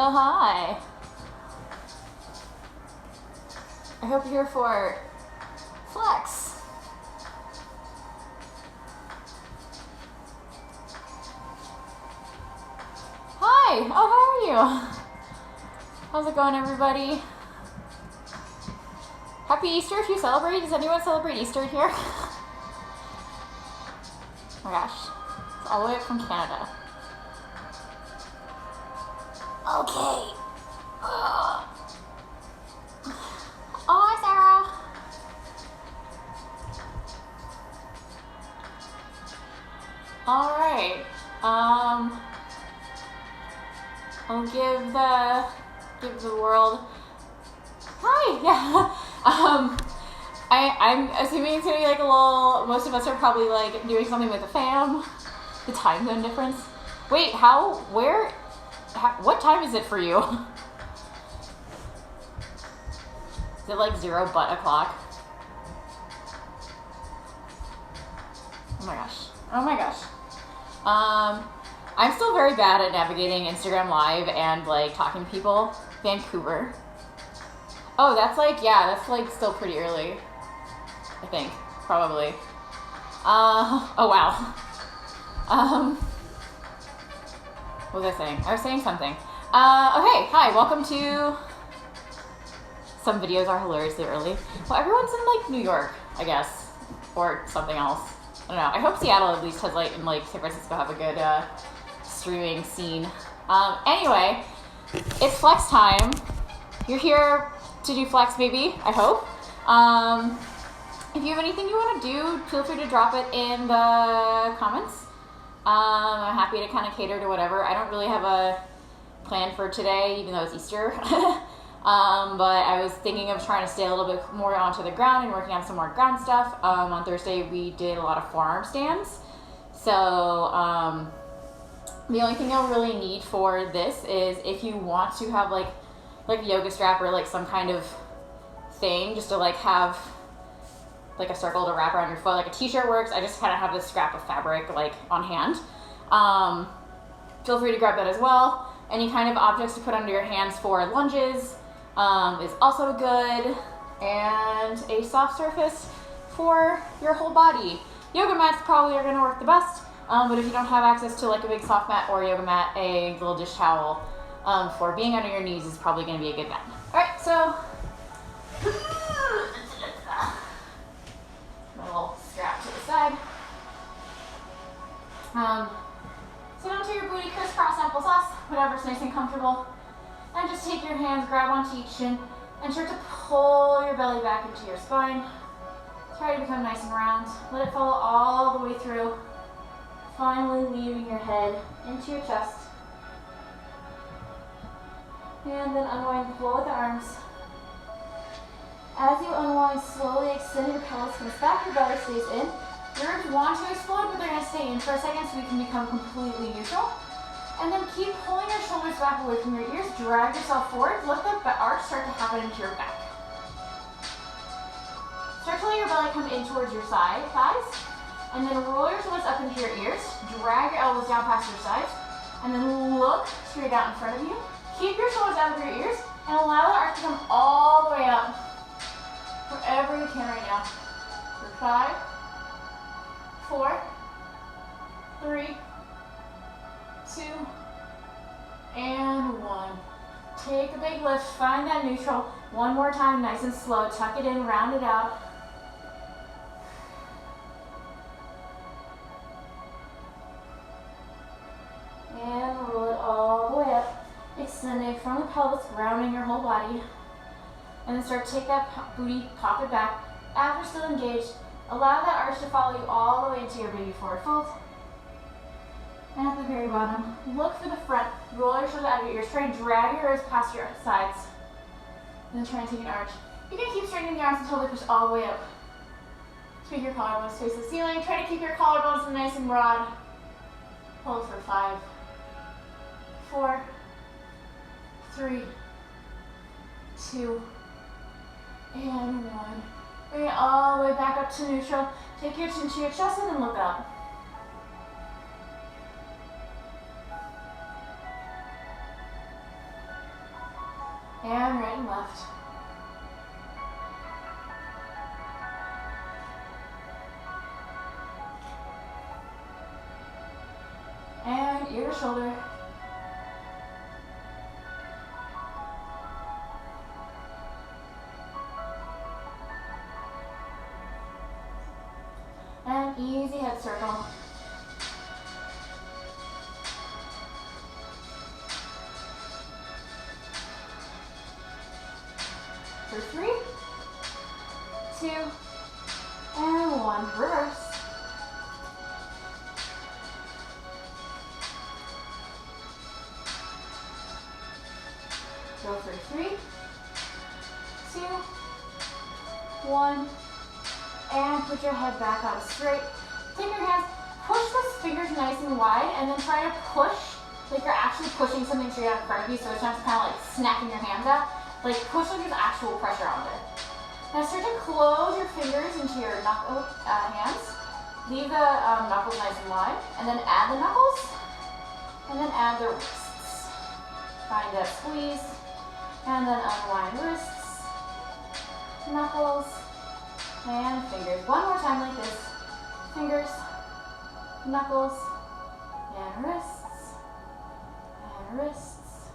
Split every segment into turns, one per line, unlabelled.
Oh, hi. I hope you're here for flex. Hi. Oh, how are you? How's it going, everybody? Happy Easter if you celebrate. Does anyone celebrate Easter here? Oh my gosh. It's all the way up from Canada. Okay. Oh, hi, Sarah. All right. I'll give the world. Hi. Yeah. I'm assuming it's gonna be like a little. Most of us are probably like doing something with the fam. The time zone difference. Wait. What time is it for you? Is it like 0 but o'clock? Oh my gosh. Oh my gosh. I'm still very bad at navigating Instagram Live and like talking to people. Vancouver. Oh, that's like still pretty early. I think. Probably. Oh wow. What was I saying? I was saying something. Okay, hi, welcome to... Some videos are hilariously early. Well, everyone's in, like, New York, I guess. Or something else. I don't know. I hope Seattle at least has, like, and, like, San Francisco have a good, streaming scene. Anyway, it's flex time. You're here to do flex, maybe, I hope. If you have anything you want to do, feel free to drop it in the comments. I'm happy to kind of cater to whatever. I don't really have a plan for today, even though it's Easter. But I was thinking of trying to stay a little bit more onto the ground and working on some more ground stuff. On Thursday, we did a lot of forearm stands. So the only thing you'll really need for this is if you want to have like a yoga strap or like some kind of thing just to like have like a circle to wrap around your foot, like a t-shirt works. I just kind of have this scrap of fabric like on hand. Feel free to grab that as well. Any kind of objects to put under your hands for lunges is also good, and a soft surface for your whole body. Yoga mats probably are going to work the best, but if you don't have access to like a big soft mat or a yoga mat, a little dish towel for being under your knees is probably going to be a good bet. All right, so my little strap to the side. Sit onto your booty, crisscross applesauce, whatever's nice and comfortable. And just take your hands, grab onto each shin, and start to pull your belly back into your spine. Try to become nice and round. Let it follow all the way through, finally leaving your head into your chest. And then unwind the flow with the arms. As you unwind, slowly extend your pelvis, comes back, your belly stays in. Your ribs want to explode, but they're going to stay in for a second so we can become completely neutral. And then keep pulling your shoulders back away from your ears. Drag yourself forward. Let the arch start to happen into your back. Start to let your belly come in towards your thighs. And then roll your shoulders up into your ears. Drag your elbows down past your sides. And then look straight out in front of you. Keep your shoulders out of your ears. And allow the arch to come all the way up. Wherever you can right now. For 5, 4, 3, 2, and 1. Take a big lift, find that neutral. One more time, nice and slow. Tuck it in, round it out. And roll it all the way up. Extending from the pelvis, grounding your whole body. And then start to take that booty, pop it back. After still engaged, allow that arch to follow you all the way into your baby forward fold. And at the very bottom, look for the front. Roll your shoulders out of your ears. Try and drag your ears past your sides. And then try and take an arch. You can keep straightening the arms until they push all the way up. Tweak your collarbones, face the ceiling. Try to keep your collarbones nice and broad. Hold for 5, 4, 3, 2, and 1. Bring it all the way back up to neutral. Take your chin to your chest and then look up. And right and left. And ear to shoulder. And easy head circle. For 3, 2, and 1. Reverse. Go for 3, 2, 1, and put your head back on straight. Take your hands, push the fingers nice and wide, and then try to push like you're actually pushing something straight out in front of you, so it's not just kind of like snapping your hands out. Like push like there's actual pressure on it. Now start to close your fingers into your hands. Leave the knuckles nice and wide, and then add the knuckles, and then add the wrists. Find that squeeze. And then unwind wrists, knuckles, and fingers. One more time like this. Fingers, knuckles, and wrists,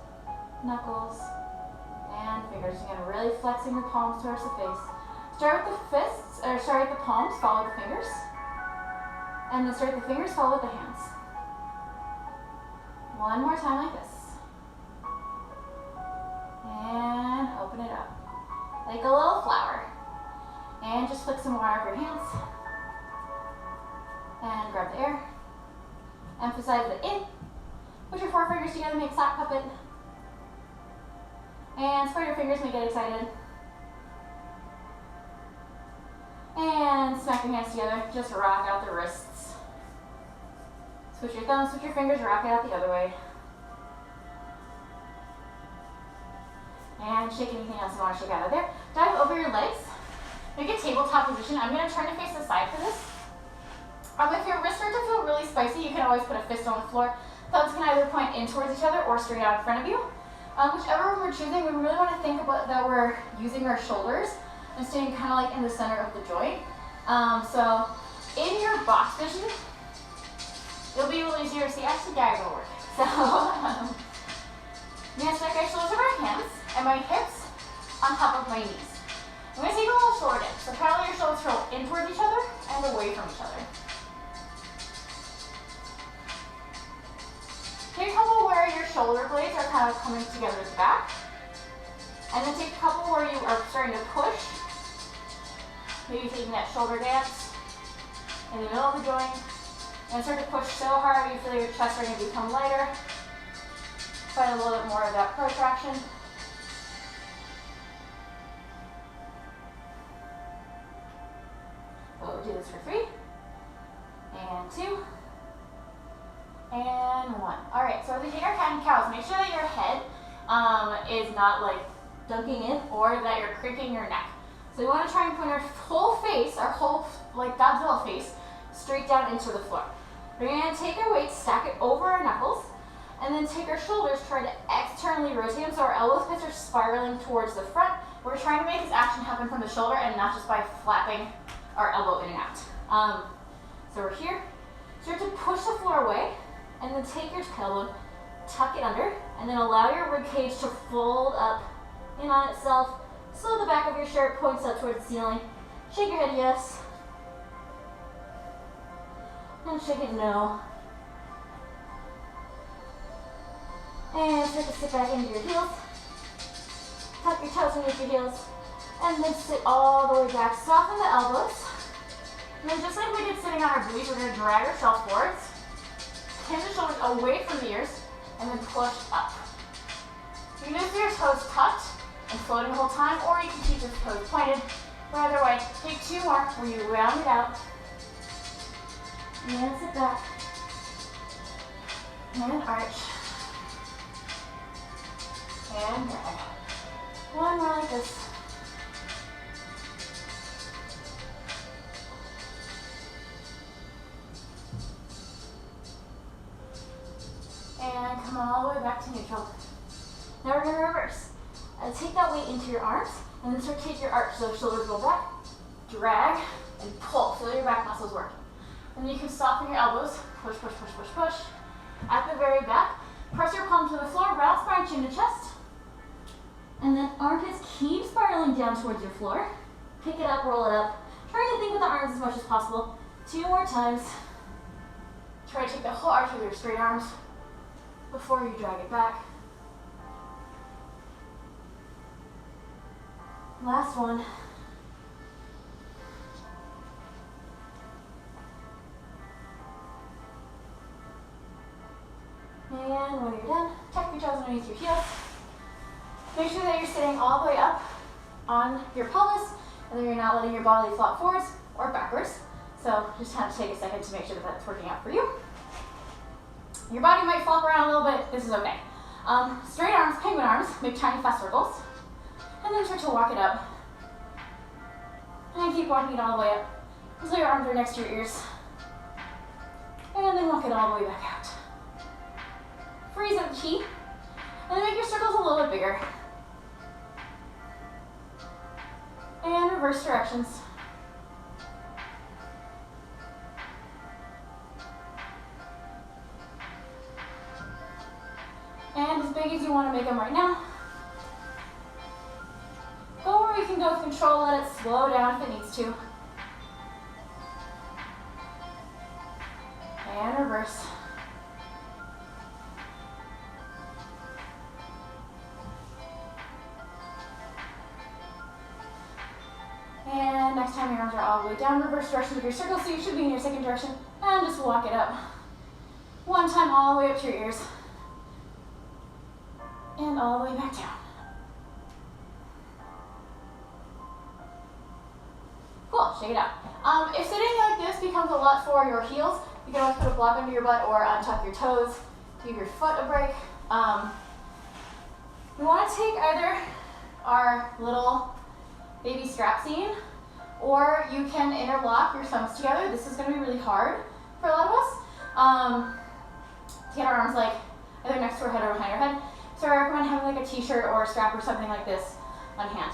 knuckles, and fingers. Again, really flexing your palms towards the face. Start with the fists, or start with the palms, follow the fingers. And then start with the fingers, follow with the hands. One more time like this. And open it up like a little flower. And just flick some water off your hands. And grab the air. Emphasize the in. Put your forefingers together, make sock puppet. And spread your fingers, make it excited. And smack your hands together, just rock out the wrists. Switch your thumbs, switch your fingers, rock it out the other way. And shake anything else you want to shake out of there. Dive over your legs. Make a tabletop position. I'm going to turn to face the side for this. If your wrists start to feel really spicy, you can always put a fist on the floor. Thumbs can either point in towards each other or straight out in front of you. Whichever one we're choosing, we really want to think about that we're using our shoulders and staying kind of like in the center of the joint. So in your box position, it'll be a little easier to see. Actually, guys will work. So I'm going to stack our shoulders over our hands and my hips on top of my knees. I'm going to take a little shoulder dip. So try to let your shoulders curl in towards each other and away from each other. Take a couple where your shoulder blades are kind of coming together at the back. And then take a couple where you are starting to push. Maybe taking that shoulder dance in the middle of the joint. And start to push so hard you feel your chest starting to become lighter. Find a little bit more of that protraction. We'll do this for 3, and 2, and 1. All right, so as we take our cat and cows, make sure that your head is not like dunking in or that you're cranking your neck. So we want to try and point our whole face, our whole like Godzilla face, straight down into the floor. We're going to take our weight, stack it over our knuckles, and then take our shoulders, try to externally rotate them so our elbow pits are spiraling towards the front. We're trying to make this action happen from the shoulder and not just by flapping our elbow in and out. So we're here. Start to push the floor away, and then take your tailbone, tuck it under, and then allow your rib cage to fold up in on itself. So the back of your shirt points up towards the ceiling. Shake your head yes. And shake it no. And start to sit back into your heels. Tuck your toes underneath your heels. And then sit all the way back. Soften the elbows. And then just like we did sitting on our booties, we're going to drag ourselves forwards. Pin the shoulders away from the ears. And then push up. You can do your toes tucked and floating the whole time, or you can keep your toes pointed. But either way, take 2 more where you round it out. And sit back. And arch. And drag. 1 more like this. And come all the way back to neutral. Now we're going to reverse. Take that weight into your arms and then start to take your arch so the shoulders go back, drag, and pull so that your back muscles work. And then you can soften your elbows, push, push, push, push, push. At the very back, press your palm to the floor, round spine, chin to chest. And then armpits keep spiraling down towards your floor. Pick it up, roll it up. Try to think with the arms as much as possible. 2 more times. Try to take the whole arch with your straight arms before you drag it back. Last one. And when you're done, tuck your toes underneath your heels. Make sure that you're sitting all the way up on your pelvis, and then you're not letting your body flop forwards or backwards. So just have to take a second to make sure that that's working out for you. Your body might flop around a little bit. This is okay. Straight arms, penguin arms, make tiny fast circles. And then start to walk it up. And keep walking it all the way up until your arms are next to your ears. And then walk it all the way back out. Freeze at the chi. And then make your circles a little bit bigger. And reverse directions. And as big as you want to make them right now. Go where you can go with control, let it slow down if it needs to. And reverse. And next time your arms are all the way down, reverse direction of your circle, so you should be in your second direction, and just walk it up. One time all the way up to your ears. And all the way back down. Cool, shake it out. If sitting like this becomes a lot for your heels, you can always put a block under your butt or untuck your toes to give your foot a break. You want to take either our little baby strap scene, or you can interlock your thumbs together. This is going to be really hard for a lot of us. To get our arms like either next to our head or behind our head. So I recommend having like a t-shirt or a strap or something like this on hand.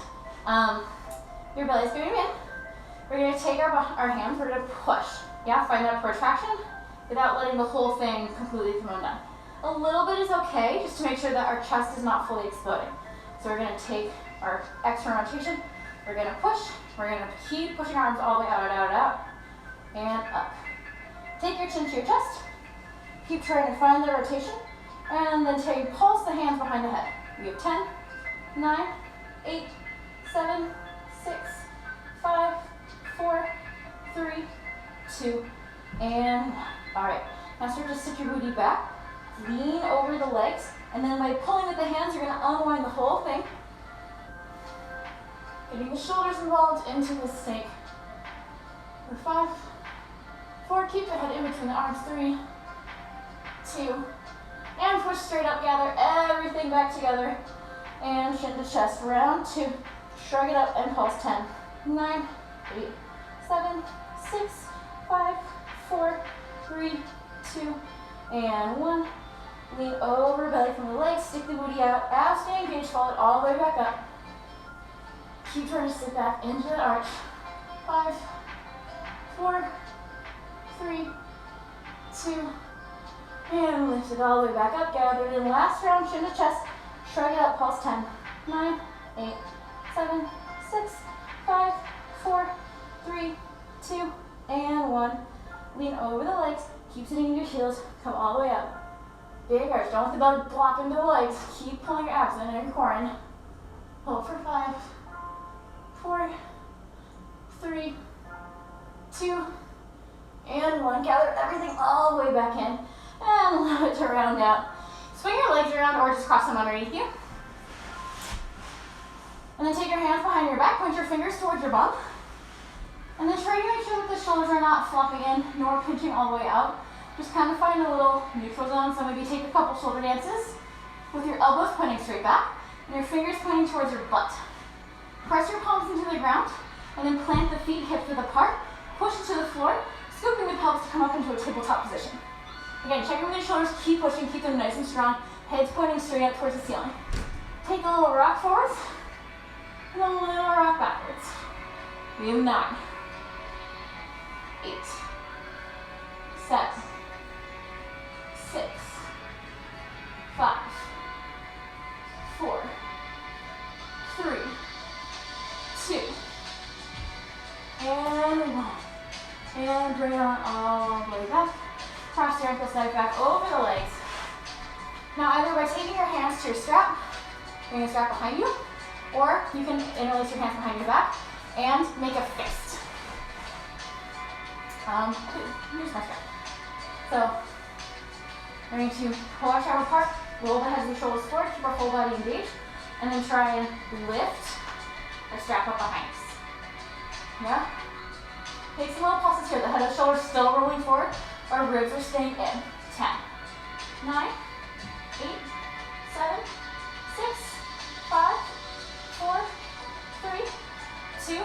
Your belly's going in. We're going to take our hands, we're going to push. Yeah, find that protraction without letting the whole thing completely come undone. A little bit is okay, just to make sure that our chest is not fully exploding. So we're going to take our external rotation, we're going to push, we're going to keep pushing our arms all the way out, out, out, and up. Take your chin to your chest, keep trying to find the rotation, and then pulse the hands behind the head. We have 10, 9, 8, 7, 6, 5, 4, 3, 2, and 1. All right, now start to sit your booty back, lean over the legs, and then by pulling with the hands, you're gonna unwind the whole thing. Getting the shoulders involved into the snake. For 5, 4, keep the head in between the arms. 3, 2, and push straight up, gather everything back together, and chin to chest. Round 2, shrug it up and pulse. 10, 9, 8, 7, 6, 5, 4, 3, 2, and 1. Lean over, belly from the legs, stick the booty out, abs stay engaged, follow it all the way back up. Keep trying to sit back into the arch. 5, 4, 3, 2, and lift it all the way back up, gathered in last round, chin to chest, shrug it up, pulse. 10, 9, 8, 7, 6, 5, 4, 3, 2, and 1. Lean over the legs, keep sitting in your heels, come all the way up. Big arch, don't let the belly block into the legs, keep pulling your abs in and your core in. Hold for 5, 4, 3, 2, and 1. Gather everything all the way back in. And allow it to round out. Swing your legs around or just cross them underneath you. And then take your hands behind your back, point your fingers towards your bum. And then try to make sure that the shoulders are not flopping in nor pinching all the way out. Just kind of find a little neutral zone. So maybe take a couple shoulder dances with your elbows pointing straight back and your fingers pointing towards your butt. Press your palms into the ground and then plant the feet hip width apart. Push to the floor, scooping the pelvis to come up into a tabletop position. Again, check in with your shoulders, keep pushing, keep them nice and strong. Heads pointing straight up towards the ceiling. take a little rock forwards and a little rock backwards. We have 9, 8, 7, 6, 5, 4, 3, 2, and 1. And bring it on all the way back. Cross your ankles, side back over the legs. Now either by taking your hands to your strap, bring the strap behind you, or you can interlace your hands behind your back and make a fist. Here's my strap. So we're going to pull our strap apart, roll the heads and shoulders forward, keep our whole body engaged, and then try and lift our strap up behind us. Yeah? Take some little pulses here. The head and shoulders still rolling forward. Our ribs are staying in. 10, 9, 8, 7, 6, 5, 4, 3, 2,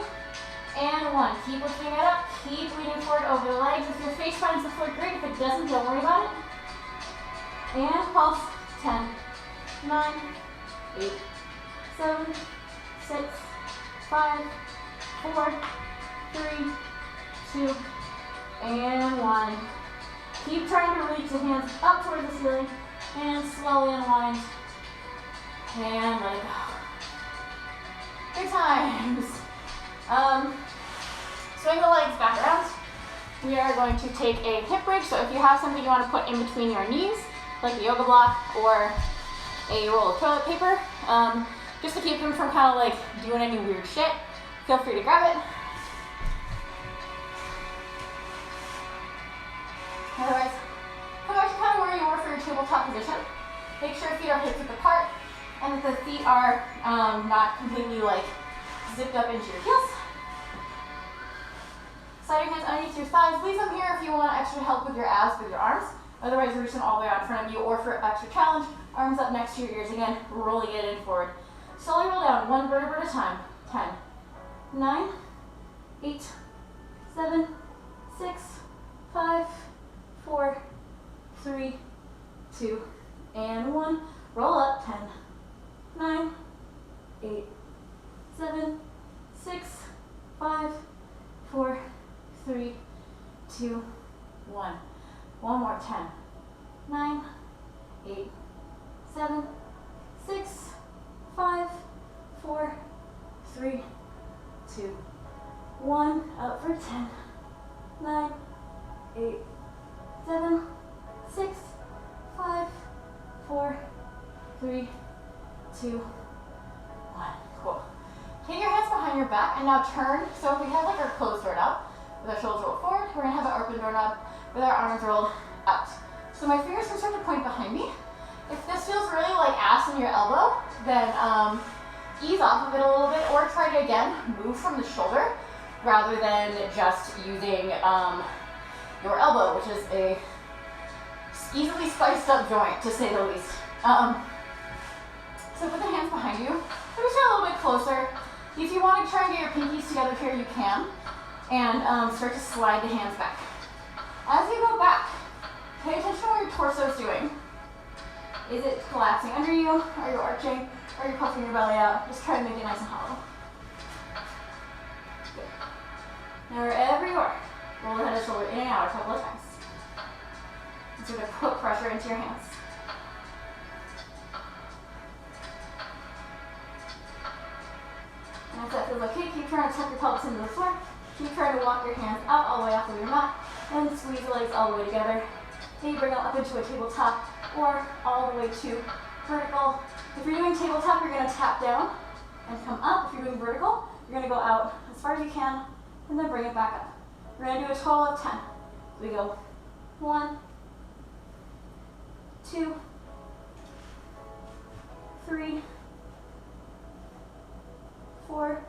and 1. Keep lifting it up. Keep leaning forward over the legs. If your face finds the floor, great. If it doesn't, don't worry about it. And pulse. 10, 9, 8, 7, 6, 5, 4, 3, 2, and 1. Keep trying to reach the hands up towards the ceiling and slowly unwind and let it go. 3 times. Swing the legs back around. We are going to take a hip bridge. So if you have something you want to put in between your knees, like a yoga block or a roll of toilet paper, just to keep them from kind of like doing any weird shit, feel free to grab it. Otherwise, come back to kind of where you were for your tabletop position. Make sure your feet are hip width apart and that the feet are not completely like zipped up into your heels. Slide your hands underneath your thighs. Leave them here if you want extra help with your abs, with your arms. Otherwise, reach them all the way out in front of you, or for extra challenge, arms up next to your ears again, rolling it in forward. Slowly roll down, 1 vertebra at a time. 10, 9, 8, 7, 6, 5, 4, 3, 2, and 1. Roll up. 10, 9, 8, 7, 6, 5, 4, 3, 2, 1. One more. 10, 9, 8, 7, 6, 5, 4, 3, 2, 1. Up for 10, 9, 8, 7, 6, 5, 4, 3, 2, 1. Cool. Take your hands behind your back and now turn. So if we have like our closed door knob, with our shoulders rolled forward, we're gonna have an open door knob with our arms rolled out. So my fingers can start to point behind me. If this feels really like ass in your elbow, then ease off of it a little bit, or try to again move from the shoulder rather than just using your elbow, which is a easily spiced up joint, to say the least. So put the hands behind you. Maybe stay a little bit closer. If you want to try and get your pinkies together here, you can. And start to slide the hands back. As you go back, pay attention to what your torso is doing. Is it collapsing under you? Are you arching? Are you puffing your belly out? Just try to make it nice and hollow. Good. Now wherever you are, roll the head and shoulder in and out a couple of times. And sort of put pressure into your hands. And if that feels okay, keep trying to tuck your pelvis into the floor. Keep trying to walk your hands out all the way off of your mat and squeeze the legs all the way together. Maybe bring them up into a tabletop or all the way to vertical. If you're doing tabletop, you're going to tap down and come up. If you're doing vertical, you're going to go out as far as you can and then bring it back up. We're going to do a total of 10. So we go 1, 2, 3, 4,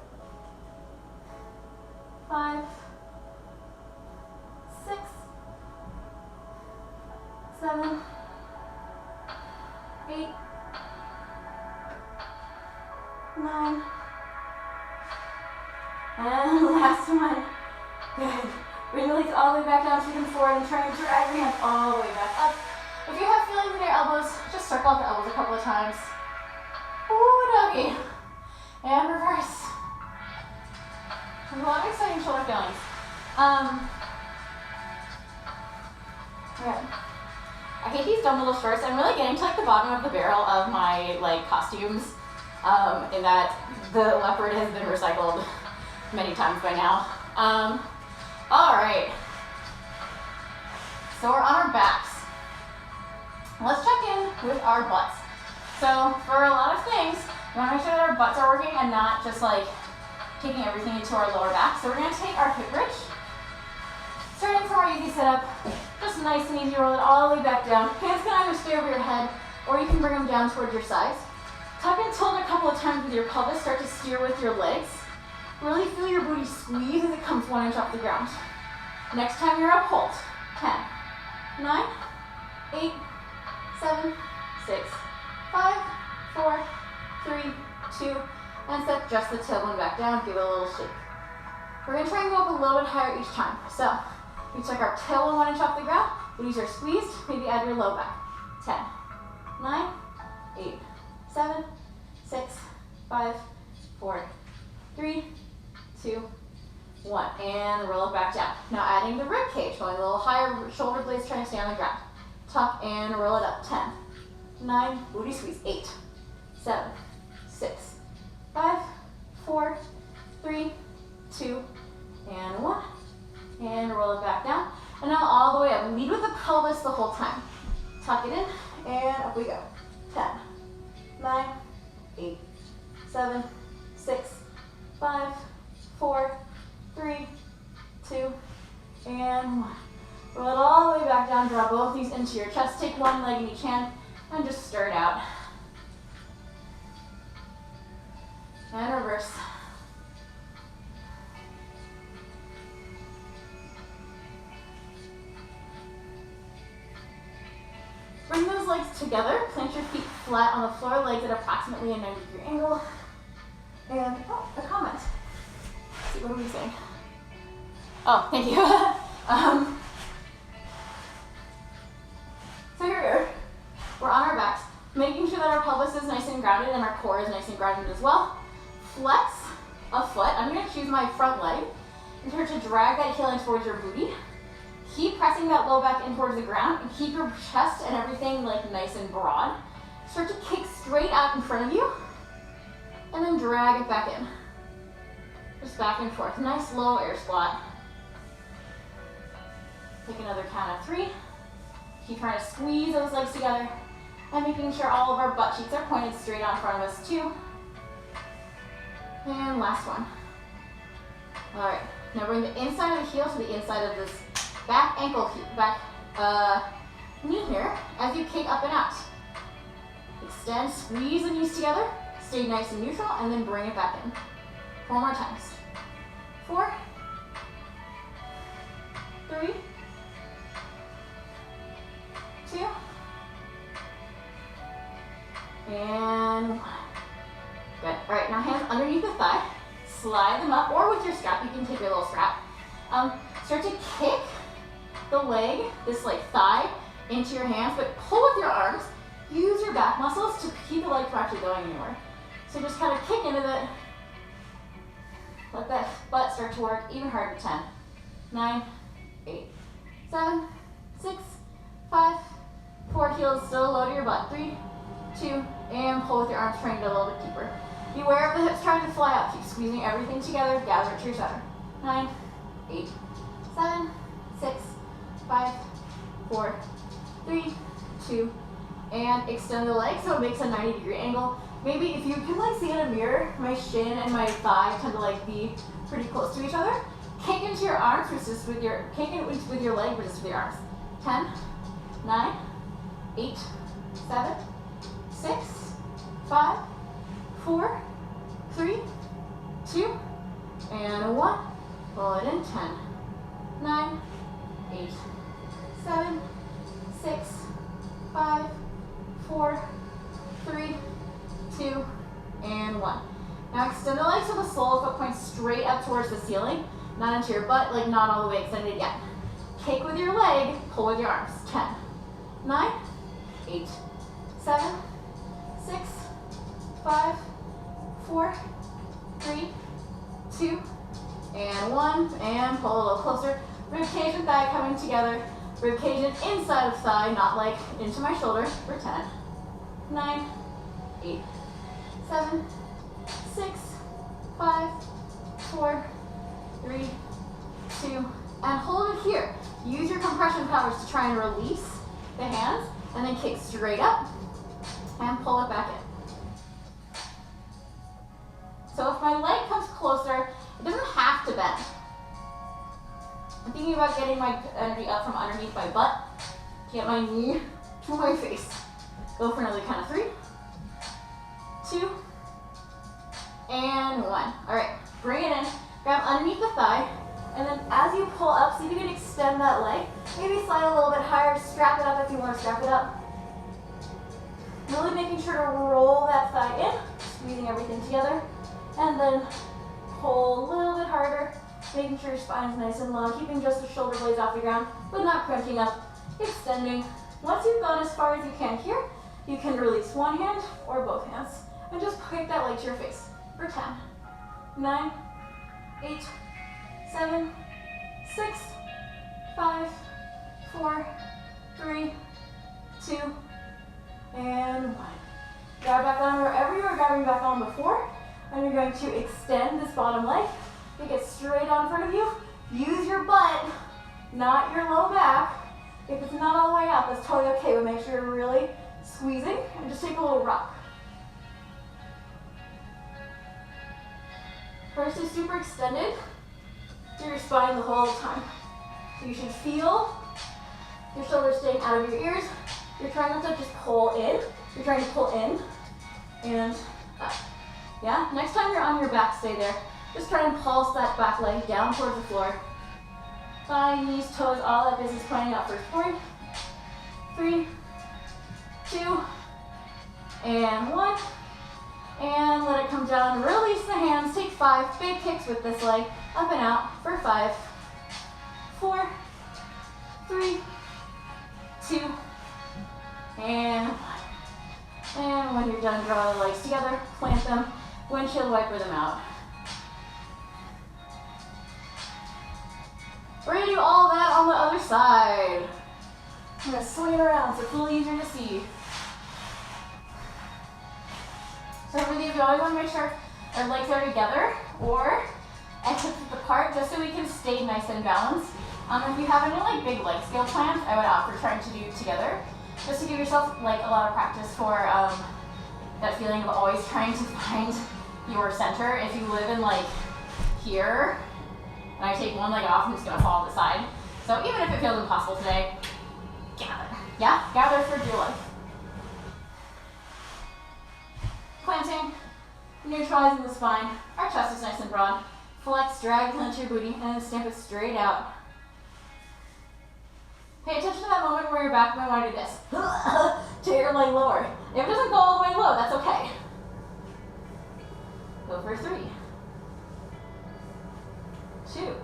5, 6, 7, 8, 9, and last one. Good. Bring the legs all the way back down, take them forward, and try and drag your hands all the way back up. If you have feelings in your elbows, just circle out the elbows a couple of times. Ooh, 3, and reverse. There's a lot of exciting shoulder feelings. Okay. I hate these dumb little shorts. I'm really getting to like the bottom of the barrel of my like costumes, in that the leopard has been recycled many times by now. All right. So we're on our backs. Let's check in with our butts. So for a lot of things, we want to make sure that our butts are working and not just like taking everything into our lower back. So we're going to take our hip bridge, starting from our easy setup, just nice and easy, roll it all the way back down. Hands can either stay over your head or you can bring them down towards your sides. Tuck and tilt a couple of times with your pelvis, start to steer with your legs. Really feel your booty squeeze as it comes 1 inch off the ground. Next time you're up, hold. 10, 9, 8, 7, 6, 5, 4, 3, 2, and set just the tailbone back down, give it a little shake. We're gonna try and go up a little bit higher each time. So, we took our tailbone 1 inch off the ground, booties are squeezed, maybe add your low back. 10, 9, 8, 7, 6, 5, 4, 3, 2, 1, and roll it back down. Now adding the rib cage, going a little higher, shoulder blades trying to stay on the ground. Tuck and roll it up. 10, 9, booty squeeze. 8, 7, 6, 5, 4, 3, 2, and 1, and roll it back down. And now all the way up. Lead with the pelvis the whole time. Tuck it in, and up we go. 10, 9, 8, 7, 6, 5, 4, 3, 2, and 1. Roll it all the way back down, draw both these into your chest. Take one leg in each hand and just stir it out. And reverse. Bring those legs together, plant your feet flat on the floor, legs at approximately a 90-degree angle. And, oh, a comment. Let's see, what are we saying? Oh, thank you. So here we are. We're on our backs, making sure that our pelvis is nice and grounded and our core is nice and grounded as well. Flex a foot. I'm going to choose my front leg and start to drag that heel in towards your booty. Keep pressing that low back in towards the ground and keep your chest and everything like nice and broad. Start to kick straight out in front of you and then drag it back in. Just back and forth. Nice low air squat. Take another count of 3. Keep trying to squeeze those legs together and making sure all of our butt cheeks are pointed straight out in front of us too. And last one. All right, now bring the inside of the heel to the inside of this back ankle, back knee here as you kick up and out. Extend, squeeze the knees together, stay nice and neutral, and then bring it back in. 4 more times. 4, 3, 2, and 1. Good. All right, now hands underneath the thigh. Slide them up, or with your strap, you can take your little strap. Start to kick the leg, this like thigh, into your hands, but pull with your arms. Use your back muscles to keep the leg from actually going anywhere. So just kind of kick into it. Let that butt start to work even harder. 10, 9, 8, 7, 6, 5, 4, heels still low to your butt. 3, 2, and pull with your arms, trying to get a little bit deeper. Beware of the hips trying to fly out. Keep squeezing everything together. Gather it to your center. 9, 8, 7, 6, 5, 4, 3, 2, and extend the leg so it makes a 90-degree angle. Maybe if you can like see in a mirror, my shin and my thigh tend to like be pretty close to each other. Kick into your arms, resist with your, kick it with your leg, resist with your arms. 10, 9, 8, 7, 6, 5, 4, 3, 2, and 1. Roll it in. 10, 9, 8, 7, 6, 5, 4, 3, 2, and 1. Now extend the legs so the sole of the foot points straight up towards the ceiling, not into your butt, like not all the way extended yet. Kick with your leg, pull with your arms. 10, 9, 8, 7, 6, 5, 4, 3, 2, and 1. And pull a little closer. Rib cage and thigh coming together. Rib cage and inside of thigh, not like into my shoulder, for 10, 9, 8, 7, 6, 5, 4, 3, 2, and hold it here. Use your compression powers to try and release the hands, and then kick straight up and pull it back in. So if my leg comes closer, it doesn't have to bend. I'm thinking about getting my energy up from underneath my butt to get my knee to my face. Go for another count of 3, 2, and 1. All right, bring it in, grab underneath the thigh, and then as you pull up, see if you can extend that leg. Maybe slide a little bit higher, strap it up if you want to strap it up. Really making sure to roll that thigh in, squeezing everything together, and then pull a little bit harder, making sure your spine is nice and long, keeping just the shoulder blades off the ground, but not crunching up, extending. Once you've gone as far as you can here, you can release one hand or both hands, and just kick that leg to your face for 10, 9, 8, 7, 6, 5, 4, 3, 2, and 1. Grab back on wherever you were grabbing back on before, and you're going to extend this bottom leg. Take it straight on in front of you. Use your butt, not your low back. If it's not all the way out, that's totally okay, but make sure you're really squeezing, and just take a little rock. First is super extended through your spine the whole time. So you should feel your shoulders staying out of your ears. You're trying not to just pull in. You're trying to pull in and up. Yeah? Next time you're on your back, stay there. Just try and pulse that back leg down towards the floor. Thigh, knees, toes, all that business pointing out first point. 3, 2, and 1. And let it come down. Release the hands. Take 5 big kicks with this leg. Up and out for 5, 4, 3, 2, and 1. And when you're done, draw the legs together, plant them, windshield wiper them out. We're going to do all that on the other side. I'm going to swing it around so it's a little easier to see. So for these, we always want to make sure our legs are together or at hips width apart, just so we can stay nice and balanced. If you have any like big leg scale plans, I would opt for trying to do together, just to give yourself like a lot of practice for that feeling of always trying to find your center. If you live in like here, and I take one leg off, I'm just gonna fall to the side. So even if it feels impossible today, gather. Yeah, gather for dear life. Planting, neutralizing the spine. Our chest is nice and broad. Flex, drag into your booty, and then stamp it straight out. Pay attention to that moment where your back might want to do this. Take your leg lower. If it doesn't go all the way low, that's okay. Go for 3, 2,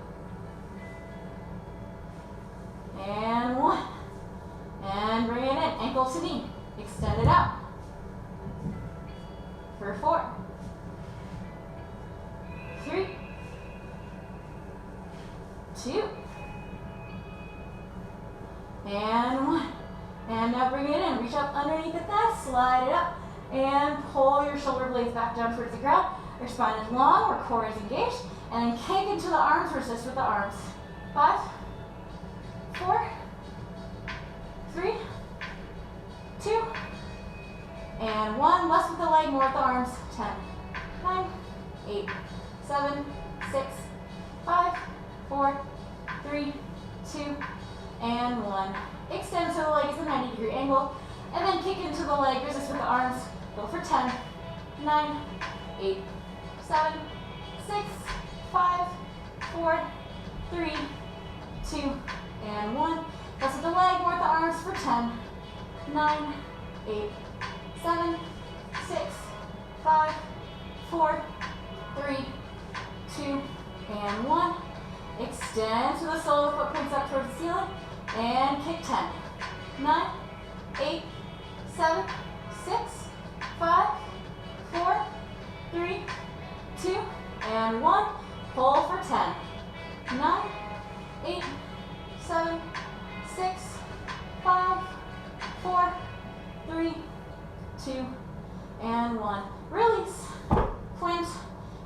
and 1. And bring it in, ankle to knee. Extend it out. For 4, 3, 2, and 1. And now bring it in. Reach up underneath the thigh, slide it up, and pull your shoulder blades back down towards the ground. Your spine is long, your core is engaged, and then kick into the arms, resist with the arms. 5, 4, 3, 2, and 1. Less with the leg, more with the arms. 10, 9, 8, 7, 6, 5, 4, 3, 2, and 1. Extend so the leg is a 90-degree angle, and then kick into the leg, resist with the arms. Go for 10, 9, 8, 7, 6, 5, 4, 3, 2, and 1. Less with the leg, more with the arms for 10, 9, 8, 7, 6, 5, 4, 3, 2, and 1. Extend so the sole of the foot points up towards the ceiling. And kick 10, 9, 8, 7, 6, 5, 4, 3, 2, and 1. Pull for 10. 9, 8, 7, 6, 5, 4, 3, 2, and 1. Release. Plant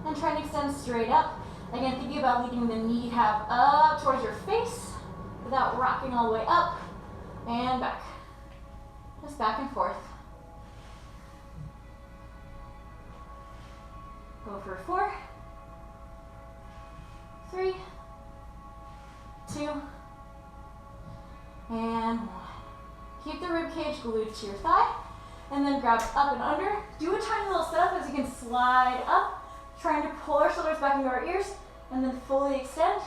and try and extend straight up. Again, thinking about leading the kneecap up towards your face without rocking all the way up and back. Just back and forth. Go for 4, 3, 2, and 1. Keep the rib cage glued to your thigh, and then grab up and under. Do a tiny little setup as you can slide up, trying to pull our shoulders back into our ears, and then fully extend.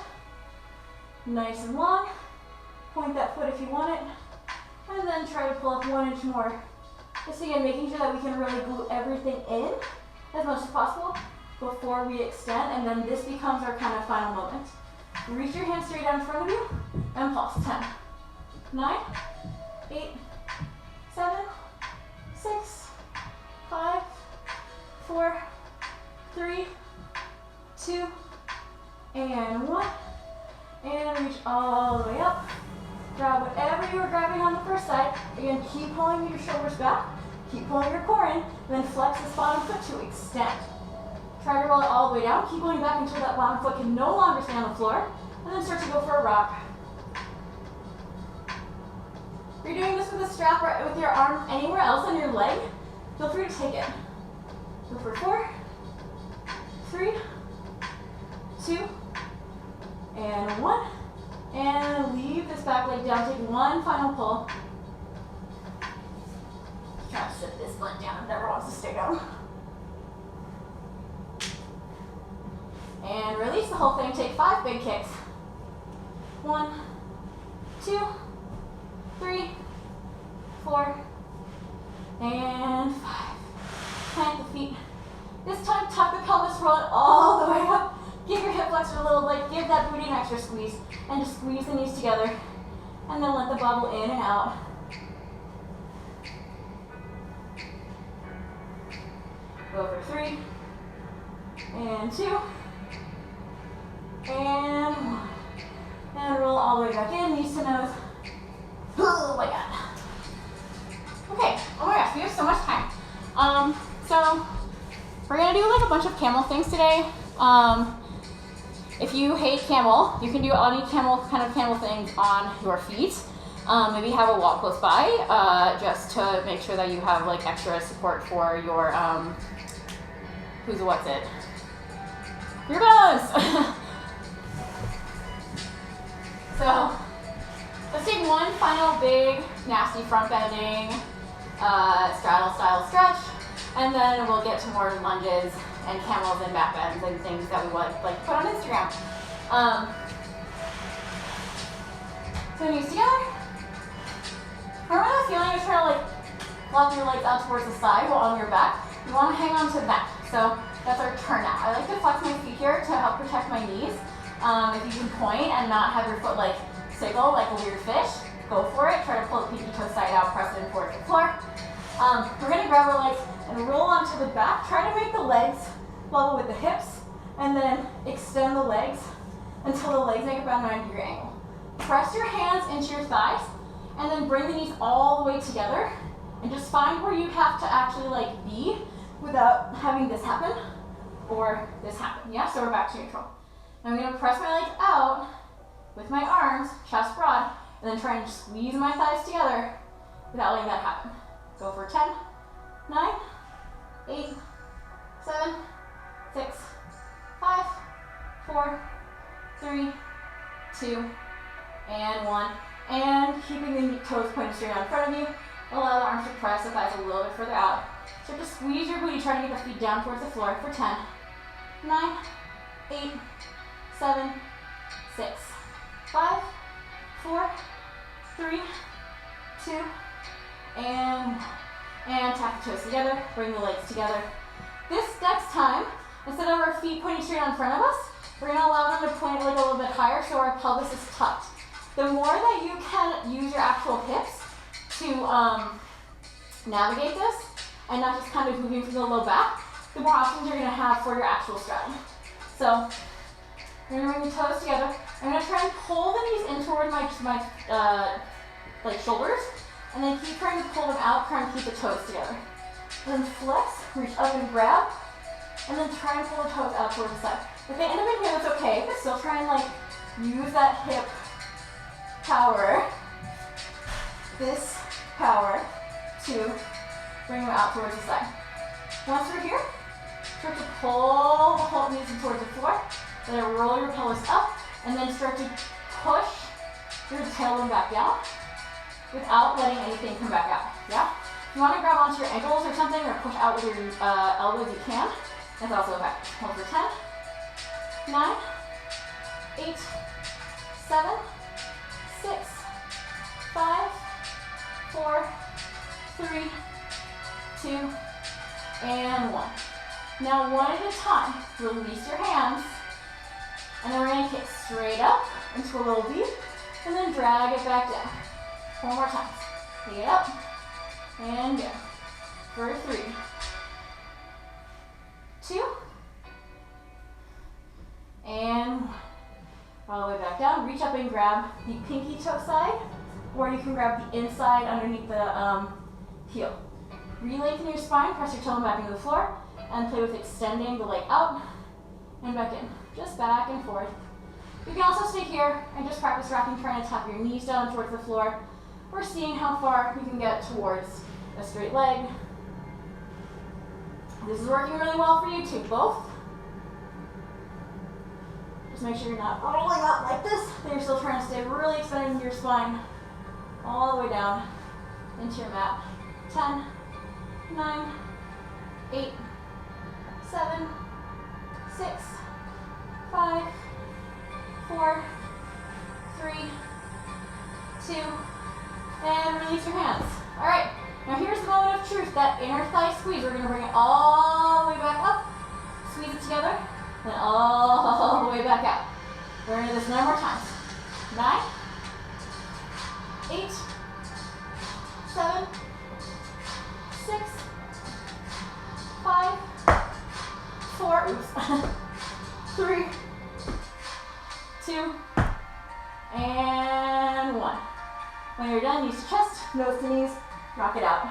Nice and long. Point that foot if you want it, and then try to pull up 1 inch more. Just again, making sure that we can really glue everything in as much as possible before we extend, and then this becomes our kind of final moment. Reach your hands straight out in front of you, and pulse. 10, 9, 8, 7, 6, 5, 4, 3, 2, and 1. And reach all the way up. Grab whatever you were grabbing on the first side. Again, keep pulling your shoulders back. Keep pulling your core in. And then flex this bottom foot to extend. Try to roll it all the way down. Keep going back until that bottom foot can no longer stay on the floor. And then start to go for a rock. If you're doing this with a strap or with your arm anywhere else on your leg, feel free to take it. Go for 4, 3, 2, and 1. And leave this back leg down. Take one final pull. Try to sit this butt down. It never wants to stay down. And release the whole thing. Take 5 big kicks. 1, 2, 3, 4, and 5. Plant the feet. This time, tuck the pelvis, roll it all the way up. Give your hip flexor a little bit. Give that booty an extra squeeze. And just squeeze the knees together. And then let the bubble in and out. Go for 3, and 2, and 1. And roll all the way back in, knees to nose. Oh my God. Okay, oh my gosh, we have so much time. So we're gonna do like a bunch of camel things today. If you hate camel, you can do any kind of camel things on your feet. Maybe have a wall close by, just to make sure that you have like extra support for your, your bones. So let's take one final big, nasty front bending, straddle style stretch, and then we'll get to more lunges and camels and back bends and things that we want like put on Instagram. So knees together. Remember that feeling of trying to like flop your legs out towards the side while on your back? You want to hang on to that. So that's our turnout. I like to flex my feet here to help protect my knees. If you can point and not have your foot like siggle like a weird fish, go for it. Try to pull the pinky toe side out, press it in towards the floor. We're going to grab our legs and roll onto the back. Try to make the legs level with the hips, and then extend the legs until the legs make about a 90-degree angle. Press your hands into your thighs, and then bring the knees all the way together, and just find where you have to actually like be without having this happen or this happen. Yeah, so we're back to neutral. Now I'm going to press my legs out with my arms, chest broad, and then try and squeeze my thighs together without letting that happen. Go for 10, 9, 8, 7, 6, 5, 4, 3, 2, and 1. And keeping the toes pointed straight out in front of you. Allow the arms to press the thighs a little bit further out. So just squeeze your booty, try to get the feet down towards the floor for 10, 9, 8, 7, 6, 5, 4, 3, 2, and 1. And tap the toes together, bring the legs together. This next time, instead of our feet pointing straight out in front of us, we're going to allow them to point like a little bit higher so our pelvis is tucked. The more that you can use your actual hips to navigate this, and not just kind of moving from the low back, the more options you're gonna have for your actual straddle. So you're gonna bring your toes together. I'm gonna try and pull the knees in toward my like shoulders, and then keep trying to pull them out, try and keep the toes together. Then flex, reach up and grab, and then try and pull the toes out towards the side. If they end up in here, that's okay, but still try and like use that hip power, this power, to bring them out towards the side. Once we're here, start to pull the whole knees in towards the floor, then roll your pelvis up, and then start to push your tailbone back down without letting anything come back out, yeah? If you want to grab onto your ankles or something, or push out with your elbows, you can. That's also okay. Hold for 10, 9, 8, 7, 6, 5, 4, 3, 2, and 1. Now one at a time, release your hands, and then we're going to kick straight up into a little V, and then drag it back down. One more time. Take it up, and down. For 3, 2, and 1. All the way back down. Reach up and grab the pinky toe side, or you can grab the inside underneath the heel. Re-lengthen your spine, press your tailbone back into the floor, and play with extending the leg out and back in. Just back and forth. You can also stay here and just practice rocking, trying to tap your knees down towards the floor, or seeing how far you can get towards a straight leg. This is working really well for you too, both. Just make sure you're not rolling up like this, that you're still trying to stay really extended into your spine, all the way down into your mat. 10, 9, 8, 7, 6, 5, 4, 3, 2, and release your hands. All right, now here's the moment of truth, that inner thigh squeeze. We're gonna bring it all the way back up, squeeze it together, and all the way back out. We're gonna do this 9 more times. 9, 8, 7, 6, 5, 4, oops, 3, 2, and 1. When you're done, use your chest, nose to knees, rock it out.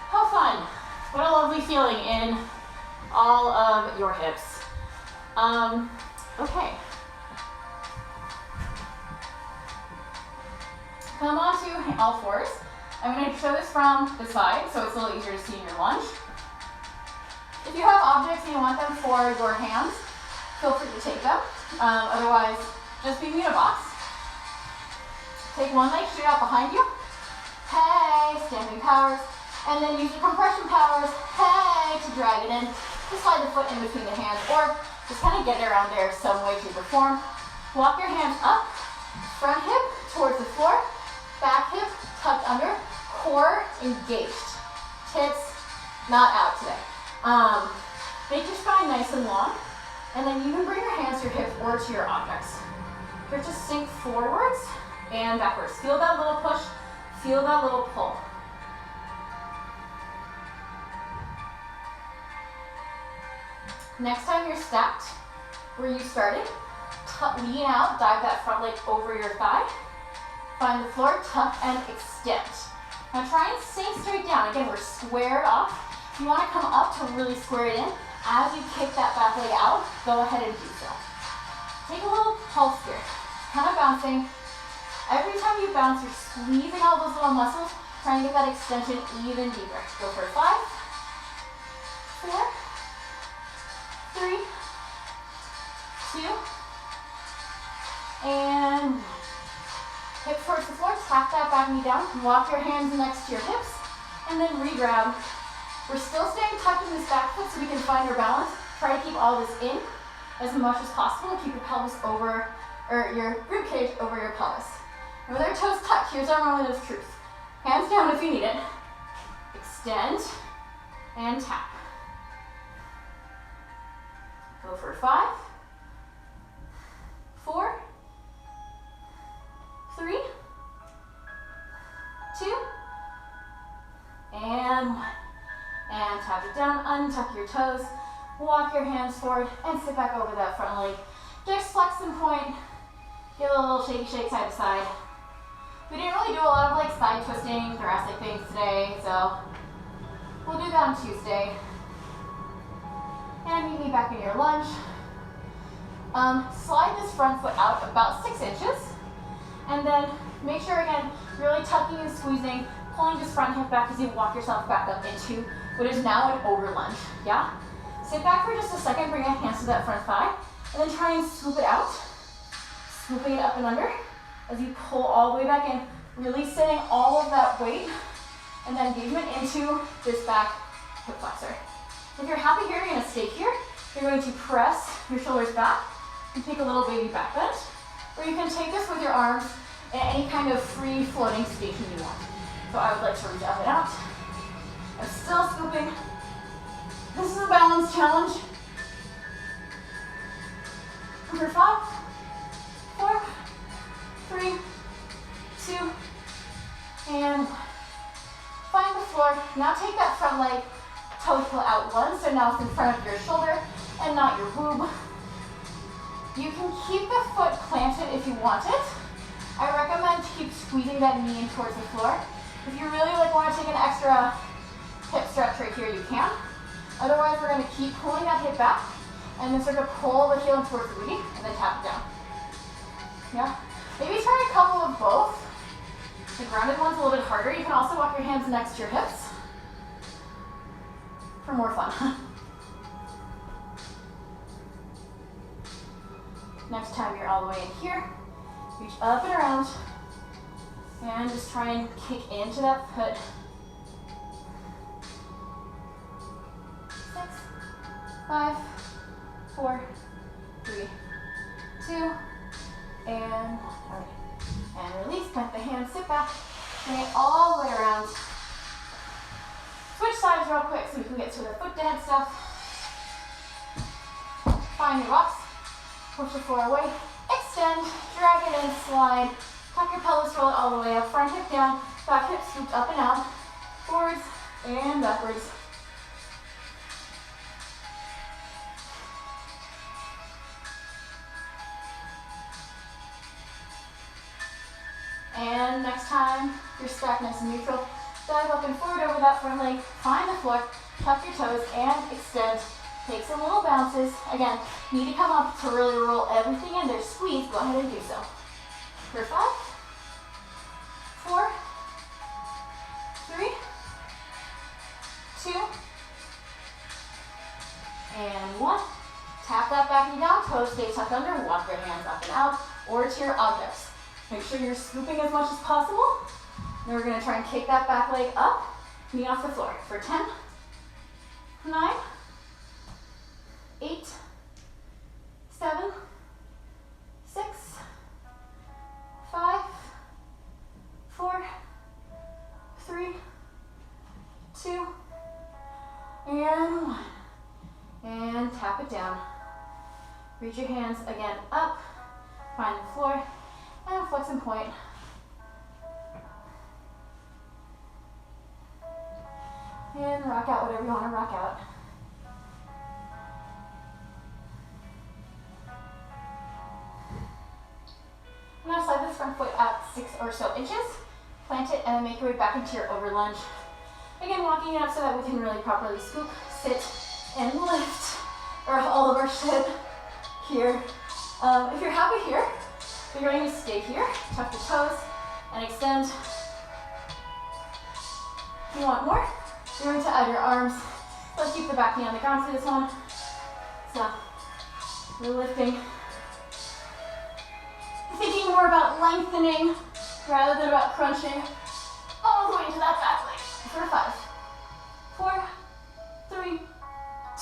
How fun. What a lovely feeling in all of your hips. Okay. Come on to all fours. I'm going to show this from the side, so it's a little easier to see in your lunge. If you have objects and you want them for your hands, feel free to take them. Otherwise, just be unibox. Take one leg straight out behind you. Hey, stamping powers. And then use your compression powers, hey, to drag it in. Just slide the foot in between the hands, or just kind of get it around there some way, shape, or form. Walk your hands up, front hip towards the floor, back hip tucked under, core engaged. Tits not out today. Make your spine nice and long, and then you can bring your hands to your hips or to your objects. Start to sink forwards and backwards. Feel that little push, feel that little pull. Next time you're stacked where you started, lean out, dive that front leg over your thigh, find the floor, tuck and extend. Now try and stay straight down. Again, we're squared off. If you want to come up to really square it in, as you kick that back leg out, go ahead and do so. Take a little pulse here, kind of bouncing. Every time you bounce, you're squeezing all those little muscles, trying to get that extension even deeper. Go for 5, 4, 3, 2, and hip towards the floor, tap that back knee down, walk your hands next to your hips, and then re-grab. We're still staying tucked in this back foot so we can find our balance. Try to keep all this in as much as possible. Keep your pelvis over, or your rib cage over your pelvis. And with our toes tucked, here's our moment of truth. Hands down if you need it. Extend and tap. Go for 5, 4, 3, 2, and 1. toes, walk your hands forward, and sit back over that front leg. Just flex and point. Give a little shaky shake side to side. We didn't really do a lot of like side twisting, thoracic things today, so we'll do that on Tuesday. And meet me back in your lunge. Slide this front foot out about 6 inches. And then make sure, again, really tucking and squeezing, pulling this front hip back as you walk yourself back up into what is now an over lunge, yeah? Sit back for just a second, bring your hands to that front thigh, and then try and scoop it out. Scooping it up and under as you pull all the way back in, really sending all of that weight and then engagement into this back hip flexor. If you're happy here, you're gonna stay here. You're going to press your shoulders back and take a little baby back bend. Or you can take this with your arms in any kind of free floating station you want. So I would like to reach up and out. I'm still scooping. This is a balance challenge. Number 5, 4, 3, 2, and 1. Find the floor. Now take that front leg, toe pull out one, so now it's in front of your shoulder and not your boob. You can keep the foot planted if you want it. I recommend keep squeezing that knee in towards the floor. If you really want to take an extra hip stretch right here, you can. Otherwise, we're going to keep pulling that hip back and then sort of pull the heel towards the booty and then tap it down. Yeah? Maybe try a couple of both. The grounded one's a little bit harder. You can also walk your hands next to your hips for more fun. Next time you're all the way in here, reach up and around, and just try and kick into that foot. 6, 5, 4, 3, 2, and all right. And release, plant the hands, sit back, bring it all the way around. Switch sides real quick so we can get to the foot to head stuff. Find your rocks. Push the floor away, extend, drag it in, slide, tuck your pelvis, roll it all the way up, front hip down, back hip scooped up and out, forwards and backwards. And next time, you're stacked nice and neutral, dive up and forward over that front leg, find the floor, tuck your toes and extend. Take some little bounces. Again, need to come up to really roll everything in there. Squeeze, go ahead and do so. For 5, 4, 3, 2, and 1. Tap that back knee down, toes stay tucked under, walk your hands up and out, or to your objects. Make sure you're scooping as much as possible. Then we're gonna try and kick that back leg up, knee off the floor. For 10, 9, 8, 7, 6, 5, 4, 3, 2, and 1. And tap it down. Reach your hands again up, find the floor, and flex and point. And rock out whatever you want to rock out. Now slide this front foot out 6 or so inches, plant it, and then make your way back into your over lunge. Again, walking it up so that we can really properly scoop, sit, and lift, or all of our shit here. If you're happy here, you're going to stay here, tuck your toes, and extend. If you want more, you're going to add your arms. Let's keep the back knee on the ground for this one. So, we're lifting. Thinking more about lengthening rather than about crunching all the way to that back leg. For 5, 4, 3,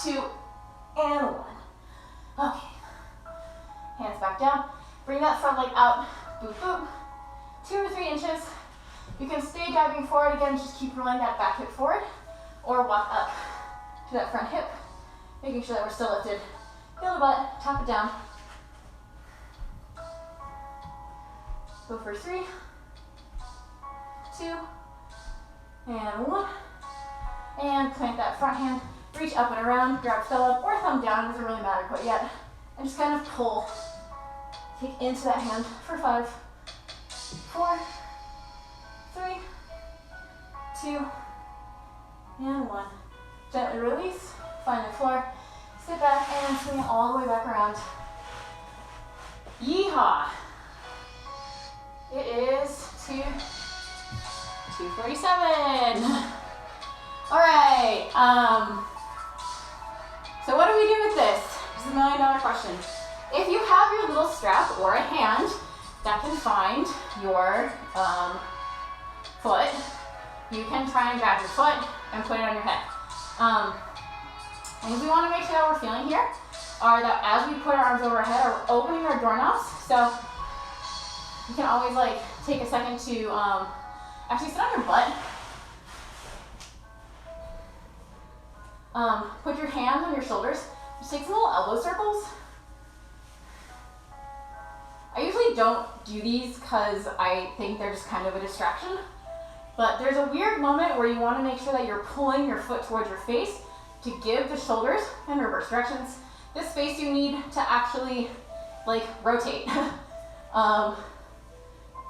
2, and 1. Okay. Hands back down. Bring that front leg out. Boop, boop. 2 or 3 inches. You can stay diving forward again. Just keep rolling that back hip forward, or walk up to that front hip, making sure that we're still lifted. Feel the butt. Tap it down. Go for 3, 2, and 1. And plant that front hand, reach up and around, grab toe up or thumb down, it doesn't really matter quite yet, and just kind of pull. Take into that hand for 5, 4, 3, 2, and 1. Gently release, find the floor, sit back and swing it all the way back around. Yeehaw! It is 2:47. All right. So what do we do with this? This is a $1 million question. If you have your little strap or a hand that can find your foot, you can try and grab your foot and put it on your head. And we want to make sure that we're feeling here are that as we put our arms over our head, we're opening our doorknobs. So you can always like take a second to actually sit on your butt. Put your hands on your shoulders. Just take some little elbow circles. I usually don't do these because I think they're just kind of a distraction. But there's a weird moment where you want to make sure that you're pulling your foot towards your face to give the shoulders in reverse directions this space you need to actually like rotate. A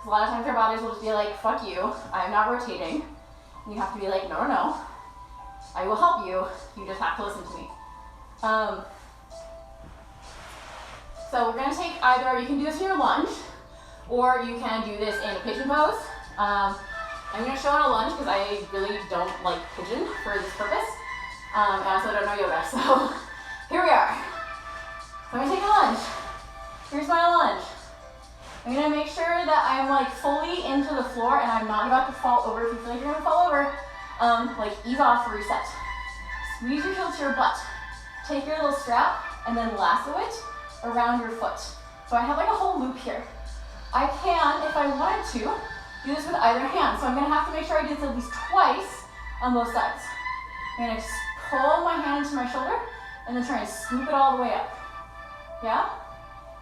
lot of times our bodies will just be like, fuck you, I'm not rotating. And you have to be like, no, no, no, I will help you. You just have to listen to me. So we're gonna take either, you can do this in your lunge, or you can do this in a pigeon pose. I'm gonna show in a lunge because I really don't like pigeon for this purpose. And I also don't know yoga, so here we are. So I'm gonna take a lunge. Here's my lunge. I'm gonna make sure that I'm like fully into the floor and I'm not about to fall over. If you feel like you're gonna fall over, like ease off, reset. Squeeze your heel to your butt. Take your little strap and then lasso it around your foot. So I have like a whole loop here. I can, if I wanted to, do this with either hand. So I'm gonna have to make sure I do this at least twice on both sides. I'm gonna pull my hand into my shoulder and then try and scoop it all the way up. Yeah?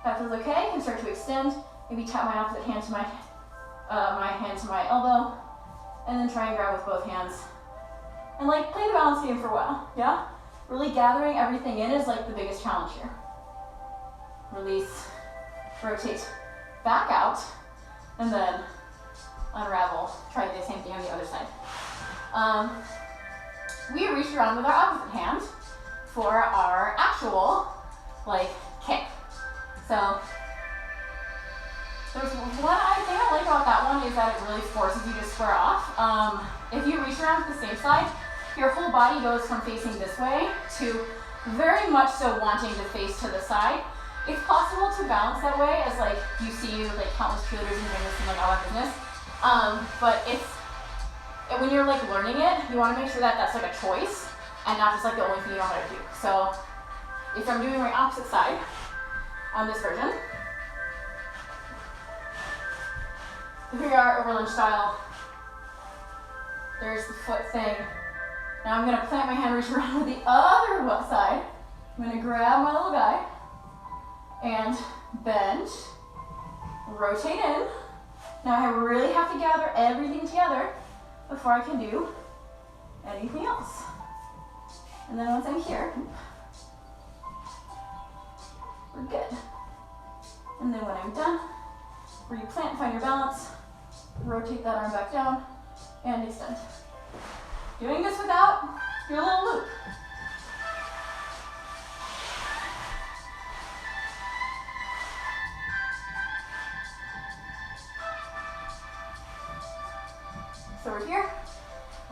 That feels okay. You can start to extend. Maybe tap my opposite hand to my hand to my elbow, and then try and grab with both hands. And like play the balance game for a while, yeah? Really gathering everything in is like the biggest challenge here. Release, rotate back out, and then unravel. Try the same thing on the other side. We reach around with our opposite hand for our actual like kick. So there's one thing I like about that one is that it really forces you to square off. If you reach around to the same side, your whole body goes from facing this way to very much so wanting to face to the side. It's possible to balance that way as like you see like countless cheerleaders and gymnasts and like all that business. But when you're like learning it, you want to make sure that that's like a choice and not just like the only thing you know how to do. So if I'm doing my opposite side on this version, here we are over lunge style. There's the foot thing. Now I'm gonna plant my hand, reach around with the other side. I'm gonna grab my little guy and bend, rotate in. Now I really have to gather everything together before I can do anything else. And then once I'm here, we're good. And then when I'm done, replant, find your balance, rotate that arm back down, and extend. Doing this without your little loop. So we're here.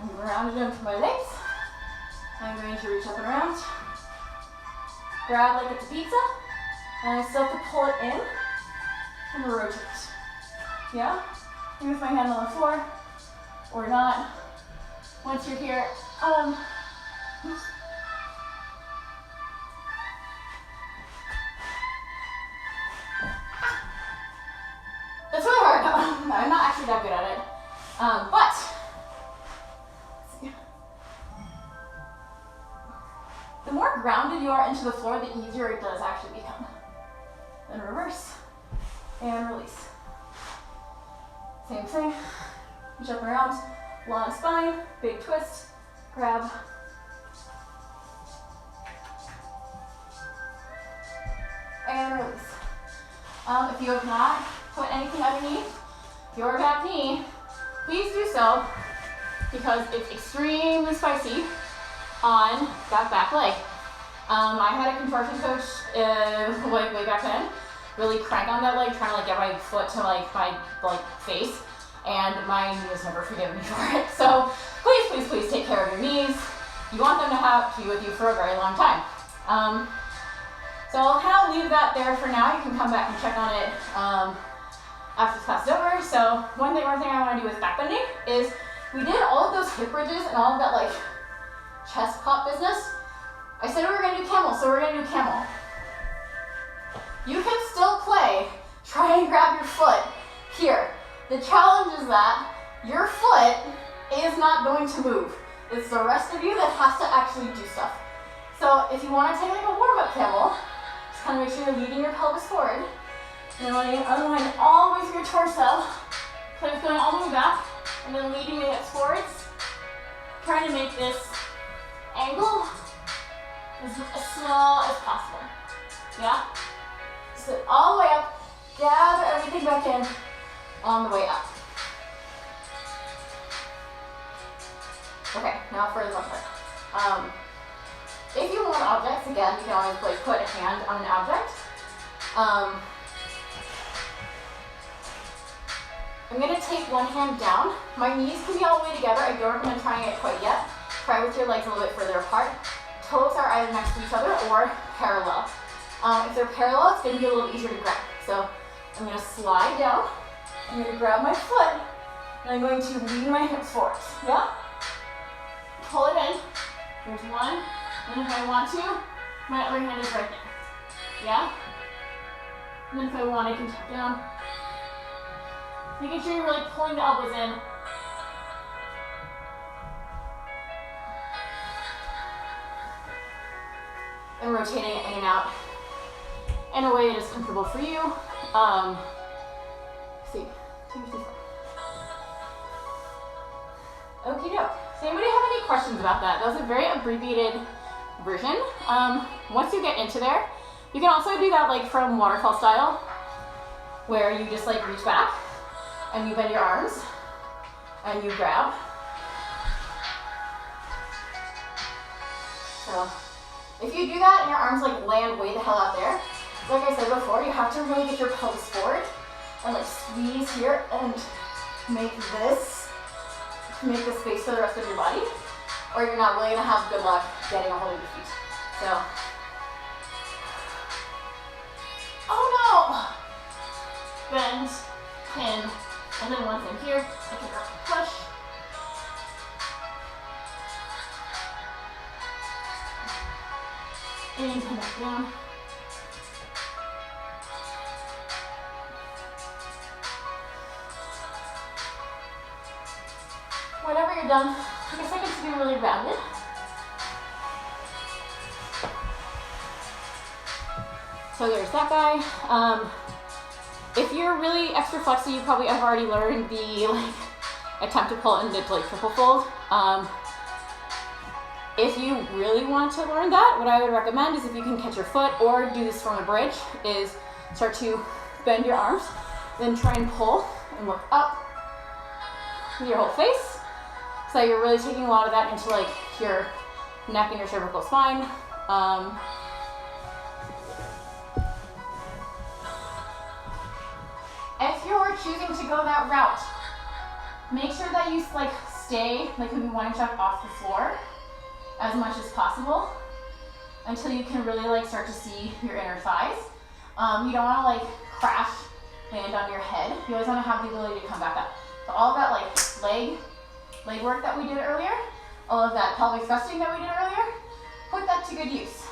I'm grounded into my legs. I'm going to reach up and around. Grab like it's a pizza. And I still have to pull it in and rotate. Yeah? Maybe with my hand on the floor or not. Once you're here, that's really hard. I'm not actually that good at it. But let's see. The more grounded you are into the floor, the easier it does actually become. Then reverse and release. Same thing. Reach up and around, long spine, big twist, grab, and release. If you have not put anything underneath your back knee, please do so because it's extremely spicy on that back leg. I had a contortion coach way back then really crank on that leg, trying to like get my foot to like my face, and my knee has never forgiven me for it. So please take care of your knees. You want them to be with you for a very long time. So I'll kind of leave that there for now. You can come back and check on it after this class is over. So one thing I want to do with back bending is we did all of those hip bridges and all of that like chest pop business. I said we were going to do camel, so we're going to do camel. You can still play, try and grab your foot here. The challenge is that your foot is not going to move. It's the rest of you that has to actually do stuff. So if you want to take like a warm-up camel, just kind of make sure you're leading your pelvis forward. And then letting it unwind all the way through your torso. So it's going all the way back, and then leading the hips forwards. Trying to make this angle as small as possible. Yeah? Sit all the way up, gather everything back in on the way up. Okay, now for the fun part. If you want objects, again, you can always like put a hand on an object. I'm going to take one hand down. My knees can be all the way together. I don't recommend trying it quite yet. Try with your legs a little bit further apart. Toes are either next to each other or parallel. If they're parallel, it's going to be a little easier to grab. So I'm going to slide down. I'm going to grab my foot, and I'm going to lean my hips forward. Yeah? Pull it in. There's one. And if I want to, my other hand is right there. Yeah? And then if I want, I can tap down. Making sure you're really pulling the elbows in. And rotating it in and out in a way that is comfortable for you. See, 2, 3, 4. Okie doke. Does anybody have any questions about that? That was a very abbreviated version. Once you get into there, you can also do that like from waterfall style, where you just like reach back and you bend your arms and you grab. So if you do that and your arms like land way the hell out there, like I said before, you have to really get your pelvis forward and like squeeze here and make the space for the rest of your body, or you're not really gonna have good luck getting a hold of your feet. So, oh no! Bend, pin, and then once I'm here, I can push. And come back down. Whenever you're done, take a second to be really rounded. So there's that guy. If you're really extra flexy, you probably have already learned the like attempt to pull into like triple fold. If you really want to learn that, what I would recommend is if you can catch your foot or do this from a bridge, is start to bend your arms, then try and pull and look up with your whole face. So you're really taking a lot of that into like your neck and your cervical spine. If you're choosing to go that route, make sure that you like stay like maybe 1 inch off the floor as much as possible until you can really like start to see your inner thighs. You don't want to like crash, land on your head. You always want to have the ability to come back up. So all of that like leg work that we did earlier, all of that pelvic thrusting that we did earlier, put that to good use.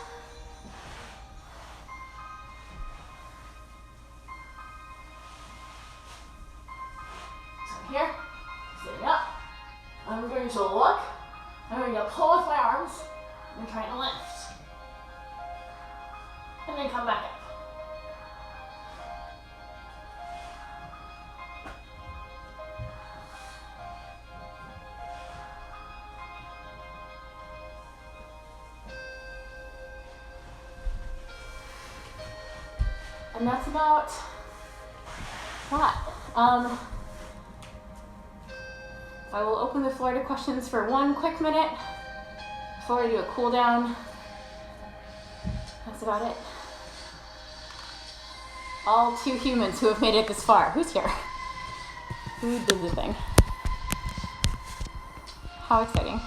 So here, sitting up, I'm going to look, I'm going to pull with my arms, and trying to lift, and then come back up. And that's about that. I will open the floor to questions for 1 quick minute before I do a cool down. That's about it. All 2 humans who have made it this far. Who's here? Who did the thing? How exciting.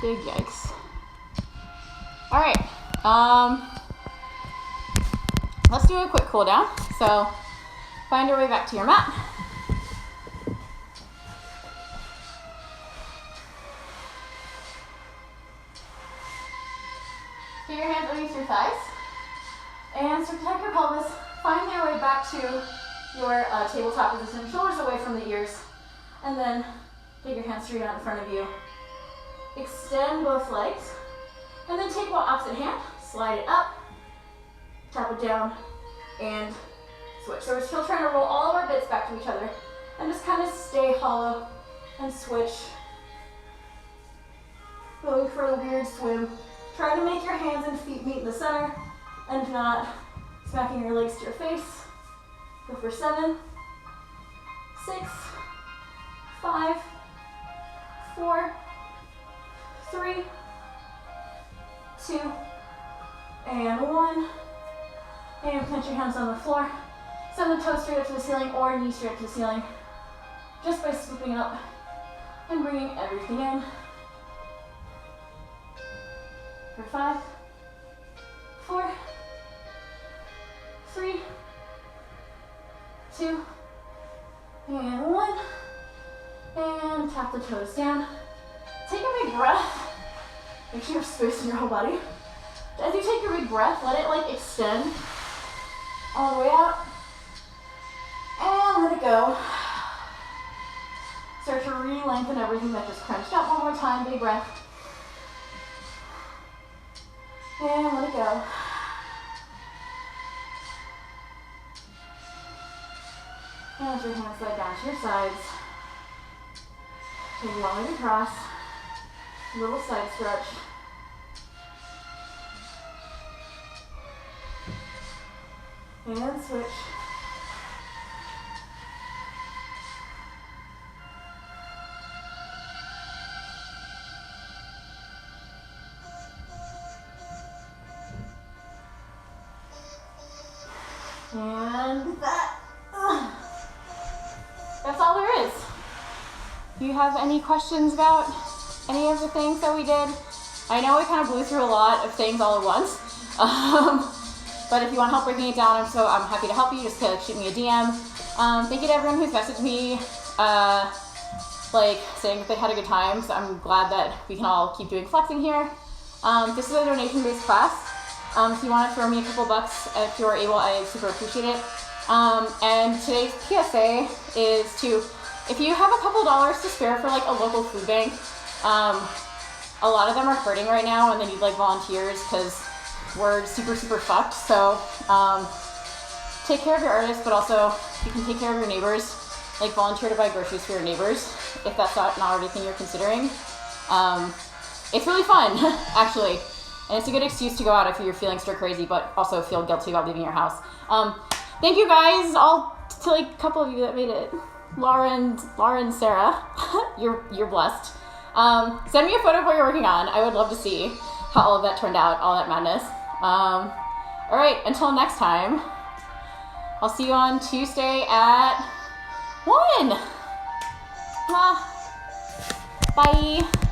Big yikes. All right, let's do a quick cool down. So find your way back to your mat. Get your hands underneath your thighs and start to tuck your pelvis. Find your way back to your tabletop position, shoulders away from the ears, and then take your hands straight out in front of you. Extend both legs, and then take one opposite hand, slide it up, tap it down, and switch. So we're still trying to roll all of our bits back to each other, and just kind of stay hollow and switch. Going for a weird swim. Try to make your hands and feet meet in the center, and not smacking your legs to your face. Go for 7, 6, 5, 4, 3, 2, and 1. And plant your hands on the floor. Send the toes straight up to the ceiling or knees straight up to the ceiling. Just by scooping up and bringing everything in. For 5, 4, 3, 2, and 1. And tap the toes down. Take a big breath. Make sure you have space in your whole body. As you take your big breath, let it like extend all the way out. And let it go. Start to re-lengthen everything that just crunched up. One more time, big breath. And let it go. And let your hands slide down to your sides. Take a long way across. Little side stretch. And switch. And that's all there is. Do you have any questions about any of the things that we did? I know we kind of blew through a lot of things all at once, but if you want help breaking it down, I'm happy to help you. Just shoot me a DM. Thank you to everyone who's messaged me, saying that they had a good time. So I'm glad that we can all keep doing flexing here. This is a donation-based class. If you want to throw me a couple bucks, if you're able, I super appreciate it. And today's PSA is if you have a couple dollars to spare for like a local food bank, a lot of them are hurting right now and they need like volunteers because we're super fucked. So take care of your artists, but also you can take care of your neighbors. Like volunteer to buy groceries for your neighbors if that's not already a thing you're considering. It's really fun, actually. And it's a good excuse to go out if you're feeling stir crazy, but also feel guilty about leaving your house. Thank you guys, all to like a couple of you that made it. Laura and Sarah, you're blessed. Send me a photo of what you're working on. I would love to see how all of that turned out, all that madness. All right, until next time, I'll see you on Tuesday at 1. Bye.